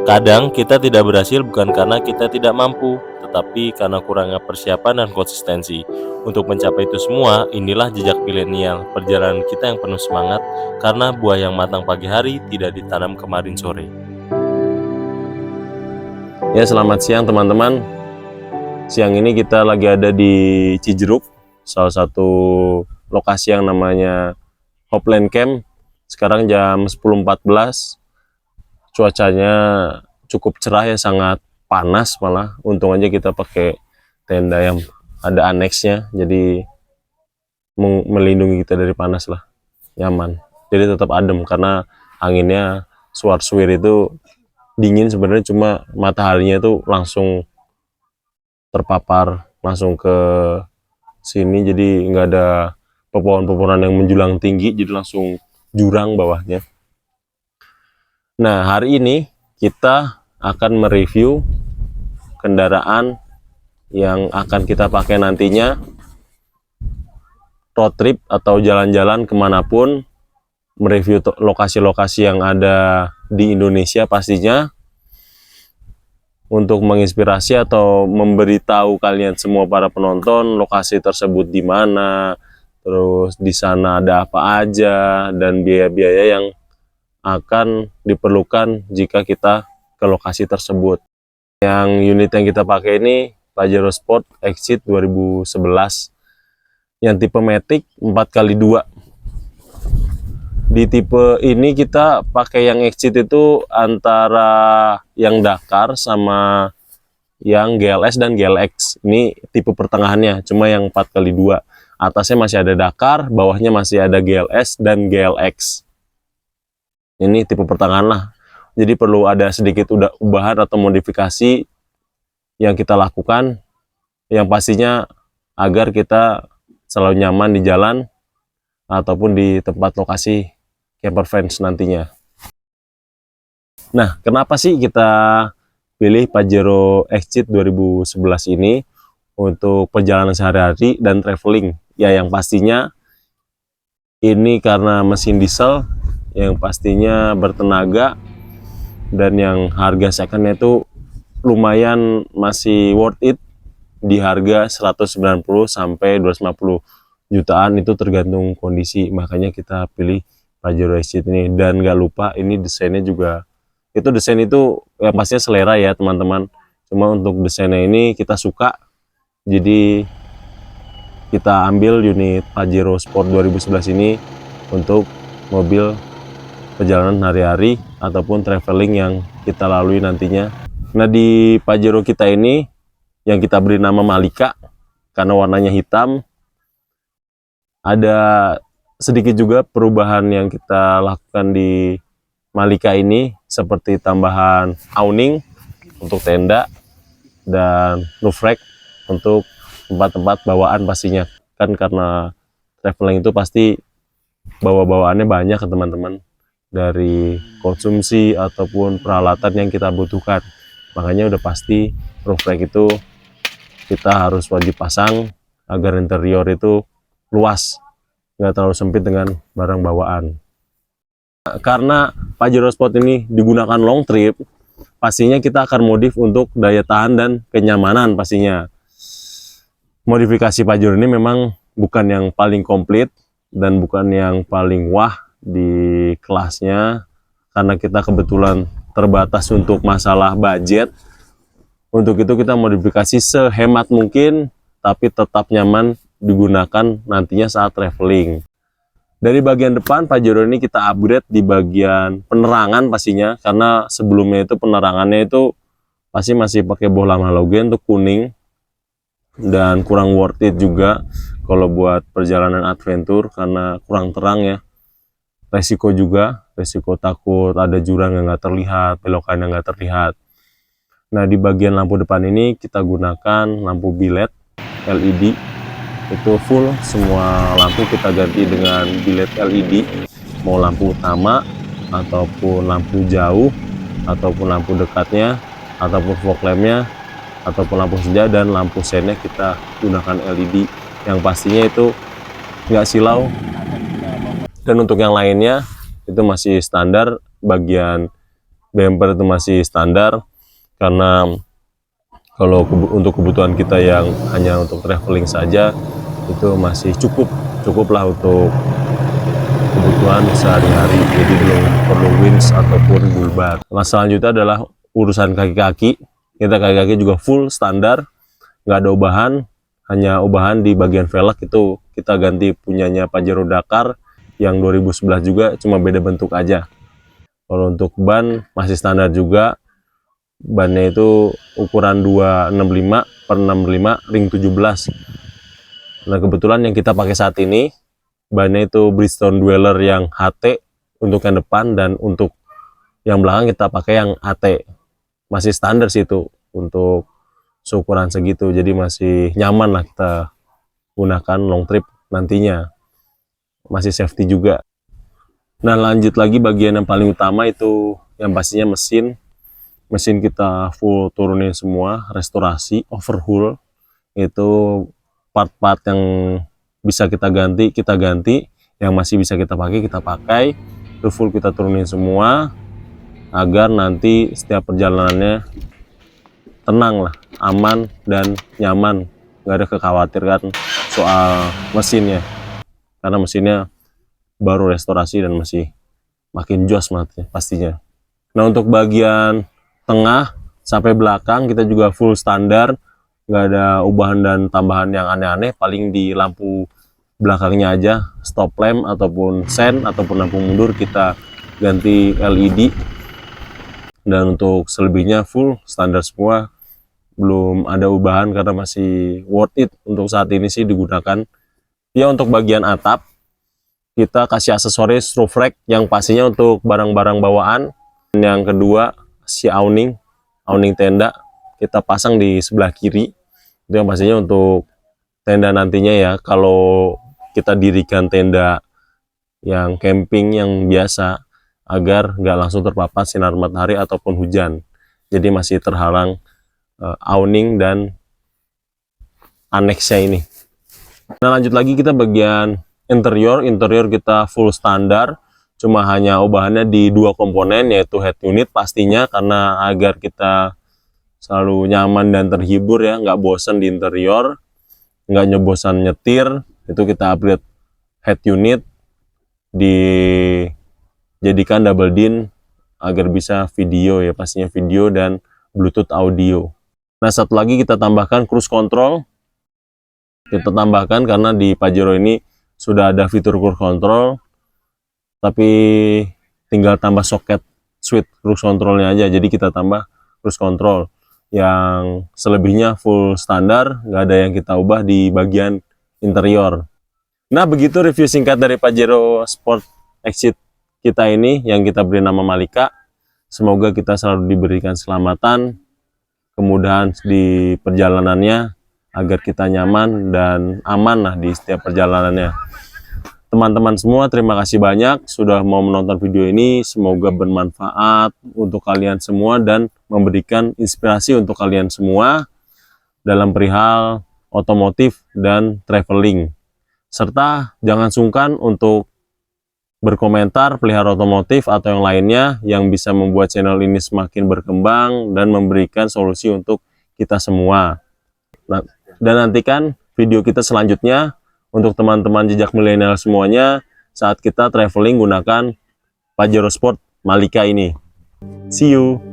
Kadang kita tidak berhasil bukan karena kita tidak mampu, tetapi karena kurangnya persiapan dan konsistensi. Untuk mencapai itu semua, inilah jejak milenial, perjalanan kita yang penuh semangat karena buah yang matang pagi hari tidak ditanam kemarin sore. Ya, selamat siang teman-teman. Siang ini kita lagi ada di Cijeruk, salah satu lokasi yang namanya Hopland Camp. Sekarang jam 10.14. Cuacanya cukup cerah ya, sangat panas malah. Untung aja kita pakai tenda yang ada aneksnya, jadi melindungi kita dari panas lah, nyaman. Jadi tetap adem karena anginnya suar-suir itu dingin sebenarnya, cuma mataharinya itu langsung terpapar langsung ke sini, jadi nggak ada pepohonan-pepohonan yang menjulang tinggi, jadi langsung jurang bawahnya. Nah, hari ini kita akan mereview kendaraan yang akan kita pakai nantinya road trip atau jalan-jalan kemanapun, mereview lokasi-lokasi yang ada di Indonesia pastinya, untuk menginspirasi atau memberitahu kalian semua para penonton lokasi tersebut di mana, terus di sana ada apa aja, dan biaya-biaya yang akan diperlukan jika kita ke lokasi tersebut. Yang unit yang kita pakai ini Pajero Sport Exit 2011 yang tipe Matic 4x2. Di tipe ini kita pakai yang Exit itu antara yang Dakar sama yang GLS dan GLX. Ini tipe pertengahannya, cuma yang 4x2. Atasnya masih ada Dakar, bawahnya masih ada GLS dan GLX. Ini tipe pertengahan lah. Jadi perlu ada sedikit ubahan atau modifikasi yang kita lakukan, yang pastinya agar kita selalu nyaman di jalan ataupun di tempat lokasi camper fans nantinya. Nah, kenapa sih kita pilih Pajero Exit 2011 ini untuk perjalanan sehari-hari dan traveling? Ya, yang pastinya ini karena mesin diesel yang pastinya bertenaga, dan yang harga secondnya itu lumayan masih worth it di harga 190 sampai 250 jutaan, itu tergantung kondisi. Makanya kita pilih Pajero Exit ini. Dan gak lupa ini desainnya juga, itu desain itu yang pastinya selera ya teman-teman, cuma untuk desainnya ini kita suka, jadi kita ambil unit Pajero Sport 2011 ini untuk mobil perjalanan hari-hari ataupun traveling yang kita lalui nantinya. Nah, di Pajero kita ini yang kita beri nama Malika karena warnanya hitam, ada sedikit juga perubahan yang kita lakukan di Malika ini, seperti tambahan awning untuk tenda dan roof rack untuk tempat-tempat bawaan pastinya. Kan karena traveling itu pasti bawa-bawaannya banyak ke teman-teman, dari konsumsi ataupun peralatan yang kita butuhkan. Makanya udah pasti roof rack itu kita harus wajib pasang agar interior itu luas, nggak terlalu sempit dengan barang bawaan. Karena Pajero Sport ini digunakan long trip, pastinya kita akan modif untuk daya tahan dan kenyamanan pastinya. Modifikasi Pajero ini memang bukan yang paling komplit dan bukan yang paling wah di kelasnya, karena kita kebetulan terbatas untuk masalah budget. Untuk itu kita modifikasi sehemat mungkin tapi tetap nyaman digunakan nantinya saat traveling. Dari bagian depan Pajero ini kita upgrade di bagian penerangan pastinya, karena sebelumnya itu penerangannya itu pasti masih pakai bohlam halogen untuk kuning, dan kurang worth it juga kalau buat perjalanan adventure karena kurang terang ya. Resiko juga, resiko takut ada jurang yang nggak terlihat, belokan yang nggak terlihat. Nah, di bagian lampu depan ini kita gunakan lampu bilet LED, itu full semua lampu kita ganti dengan bilet LED, mau lampu utama ataupun lampu jauh ataupun lampu dekatnya ataupun fog lampnya ataupun lampu senja, dan lampu sennya kita gunakan LED yang pastinya itu nggak silau. Dan untuk yang lainnya itu masih standar, bagian bumper itu masih standar, karena kalau untuk kebutuhan kita yang hanya untuk traveling saja itu masih cukup lah untuk kebutuhan sehari-hari, jadi belum perlu winch ataupun bull bar. Nah, selanjutnya adalah urusan kaki-kaki. Kita kaki-kaki juga full standar, nggak ada ubahan, hanya ubahan di bagian velg itu kita ganti punyanya Pajero Dakar yang 2011 juga, cuma beda bentuk aja. Kalau untuk ban masih standar juga, bannya itu ukuran 265 per 65 ring 17. Nah, kebetulan yang kita pakai saat ini bannya itu Bridgestone Dweller yang HT untuk yang depan, dan untuk yang belakang kita pakai yang AT. Masih standar sih itu untuk seukuran segitu, jadi masih nyaman lah kita gunakan long trip nantinya, masih safety juga. Nah, lanjut lagi bagian yang paling utama itu yang pastinya mesin kita full turunin semua, restorasi, overhaul. Itu part-part yang bisa kita ganti, yang masih bisa kita pakai, itu full kita turunin semua, agar nanti setiap perjalanannya tenang lah, aman dan nyaman, nggak ada kekhawatiran soal mesinnya, karena mesinnya baru restorasi dan masih makin jos pastinya. Nah, untuk bagian tengah sampai belakang kita juga full standar, nggak ada ubahan dan tambahan yang aneh-aneh, paling di lampu belakangnya aja stop lamp ataupun sen ataupun lampu mundur kita ganti LED, dan untuk selebihnya full standar semua, belum ada ubahan karena masih worth it untuk saat ini sih digunakan. Ya, untuk bagian atap kita kasih aksesoris roof rack yang pastinya untuk barang-barang bawaan. Yang kedua, si awning tenda kita pasang di sebelah kiri, itu yang pastinya untuk tenda nantinya ya, kalau kita dirikan tenda yang camping yang biasa, agar nggak langsung terpapar sinar matahari ataupun hujan, jadi masih terhalang awning dan aneksnya ini. Nah, lanjut lagi kita bagian interior kita full standar, cuma hanya ubahannya di dua komponen, yaitu head unit pastinya, karena agar kita selalu nyaman dan terhibur ya, nggak bosan di interior, nggak bosan nyetir, itu kita upgrade head unit, dijadikan double din agar bisa video ya, pastinya video dan Bluetooth audio. Nah, satu lagi kita tambahkan cruise control, kita tambahkan karena di Pajero ini sudah ada fitur cruise control, tapi tinggal tambah soket switch cruise controlnya aja, jadi kita tambah cruise control. Yang selebihnya full standar, nggak ada yang kita ubah di bagian interior. Nah, begitu review singkat dari Pajero Sport Exit kita ini yang kita beri nama Malika. Semoga kita selalu diberikan keselamatan, kemudahan di perjalanannya, agar kita nyaman dan aman lah di setiap perjalanannya. Teman-teman semua, terima kasih banyak sudah mau menonton video ini. Semoga bermanfaat untuk kalian semua dan memberikan inspirasi untuk kalian semua dalam perihal otomotif dan traveling. Serta jangan sungkan untuk berkomentar pelihara otomotif atau yang lainnya yang bisa membuat channel ini semakin berkembang dan memberikan solusi untuk kita semua. Nah, dan nantikan video kita selanjutnya untuk teman-teman jejak milenial semuanya saat kita traveling gunakan Pajero Sport Malika ini. See you!